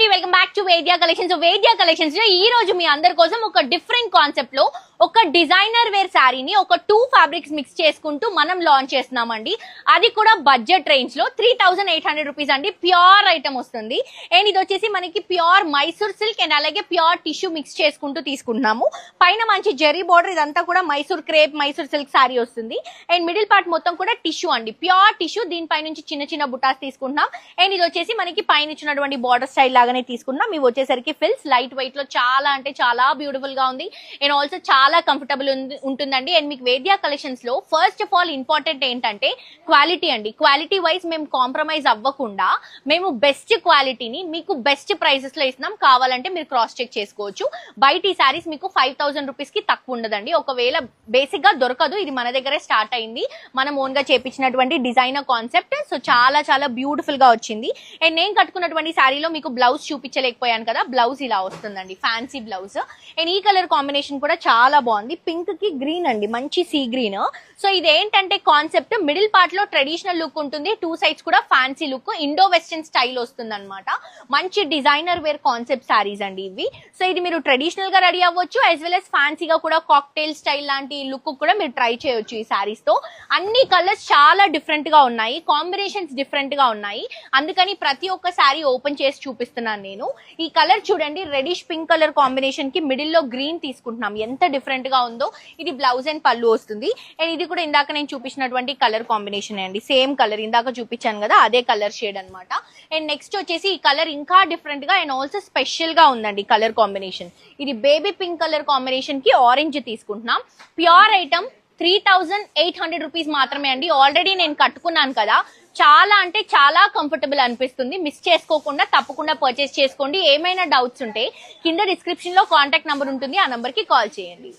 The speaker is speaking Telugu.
అండి, welcome back to Vedya collections. Vedya collections లో ఈ రోజు మీ అందరి కోసం ఒక డిఫరెంట్ కాన్సెప్ట్ లో ఒక డిజైనర్ వేర్ శారీని ఒక 2 ఫ్యాబ్రిక్స్ మిక్స్ చేసుకుంటూ మనం లాంచ్ చేస్తున్నామండి. అది కూడా బడ్జెట్ రేంజ్ లో 3800 రూపీస్ అండి. ప్యూర్ ఐటమ్ వస్తుంది. అండ్ ఇది వచ్చేసి మనకి ప్యూర్ మైసూర్ సిల్క్ అండ్ అలాగే ప్యూర్ టిష్యూ మిక్స్ చేసుకుంటూ తీసుకుంటున్నాము. పైన మంచి జెరీ బార్డర్, ఇదంతా కూడా మైసూర్ క్రేప్ మైసూర్ సిల్క్ శారీ వస్తుంది. అండ్ మిడిల్ పార్ట్ మొత్తం కూడా టిష్యూ అండి, ప్యూర్ టిష్యూ. దీనిపై నుంచి చిన్న చిన్న బుటాస్ తీసుకుంటున్నాం. అండ్ ఇది వచ్చేసి మనకి పైన ఇచ్చినటువంటి బార్డర్ స్టైల్ లాగానే తీసుకున్నాం. ఇవి వచ్చేసరికి ఫిల్స్ లైట్ వెయిట్ లో చాలా అంటే చాలా బ్యూటిఫుల్ గా ఉంది. అండ్ ఆల్సో చాలా కంఫర్టబుల్ ఉంటుందండి. అండ్ మీకు వేద్యా కలెక్షన్స్ లో ఫస్ట్ ఆఫ్ ఆల్ ఇంపార్టెంట్ ఏంటంటే క్వాలిటీ అండి. క్వాలిటీ వైజ్ మేము కాంప్రమైజ్ అవ్వకుండా మేము బెస్ట్ క్వాలిటీని మీకు బెస్ట్ ప్రైసెస్ లో ఇస్తున్నాం. కావాలంటే మీరు క్రాస్ చెక్ చేసుకోవచ్చు. బయట ఈ సారీస్ మీకు 5000 రూపీస్ కి తక్కువ ఉండదండి. ఒకవేళ బేసిక్ గా దొరకదు. ఇది మన దగ్గరే స్టార్ట్ అయింది. మనం ఓన్ గా చేపించినటువంటి డిజైనర్ కాన్సెప్ట్. సో చాలా చాలా బ్యూటిఫుల్ గా వచ్చింది. అండ్ నేను కట్టుకున్నటువంటి శారీలో మీకు బ్లౌజ్ చూపించలేకపోయాను కదా, బ్లౌజ్ ఇలా వస్తుందండి, ఫ్యాన్సీ బ్లౌజ్. అండ్ ఈ కలర్ కాంబినేషన్ కూడా చాలా బాగుంది. పింక్ కి గ్రీన్ అండి, మంచి సీ గ్రీన్. సో ఇది ఏంటంటే కాన్సెప్ట్ మిడిల్ పార్ట్ లో ట్రెడిషనల్ లుక్ ఉంటుంది, 2 సైడ్స్ కూడా fancy look, Indo western style వస్తుంది అనమాట. మంచి డిజైనర్ వేర్ కాన్సెప్ట్ శారీస్ అండి ఇవి. సో ఇది మీరు ట్రెడిషనల్ గా రెడీ అవ్వచ్చు, యాజ్ వెల్ as ఫ్యాన్సీగా కూడా కాక్టైల్ స్టైల్ లాంటి లుక్ కూడా మీరు ట్రై చేయొచ్చు ఈ శారీస్ తో. అన్ని కలర్స్ చాలా డిఫరెంట్ గా ఉన్నాయి, కాంబినేషన్స్ డిఫరెంట్ గా ఉన్నాయి. అందుకని ప్రతి ఒక్క శారీ ఓపెన్ చేసి చూపిస్తున్నాను నేను. ఈ కలర్ చూడండి, రెడిష్ పింక్ కలర్ కాంబినేషన్ కి మిడిల్ లో గ్రీన్ తీసుకుంటున్నాం. ఎంత డిఫరెంట్ గా ఉందో. ఇది బ్లౌజ్ అండ్ పళ్ళు వస్తుంది. అండ్ ఇది కూడా ఇందాక నేను చూపించినటువంటి కలర్ కాంబినేషన్ అండి, సేమ్ కలర్ ఇందాక చూపించాను కదా, అదే కలర్ షేడ్ అనమాట. అండ్ నెక్స్ట్ వచ్చేసి ఈ కలర్ ఇంకా డిఫరెంట్ గా అండ్ ఆల్సో స్పెషల్ గా ఉందండి కలర్ కాంబినేషన్. ఇది బేబీ పింక్ కలర్ కాంబినేషన్ కి ఆరెంజ్ తీసుకుంటున్నాం. ప్యూర్ ఐటమ్ 3800 రూపీస్ మాత్రమే అండి. ఆల్రెడీ నేను కట్టుకున్నాను కదా, చాలా అంటే చాలా కంఫర్టబుల్ అనిపిస్తుంది. మిస్ చేసుకోకుండా తప్పకుండా పర్చేస్ చేసుకోండి. ఏమైనా డౌట్స్ ఉంటే కింద డిస్క్రిప్షన్ లో కాంటాక్ట్ నంబర్ ఉంటుంది, ఆ నంబర్ కి కాల్ చేయండి.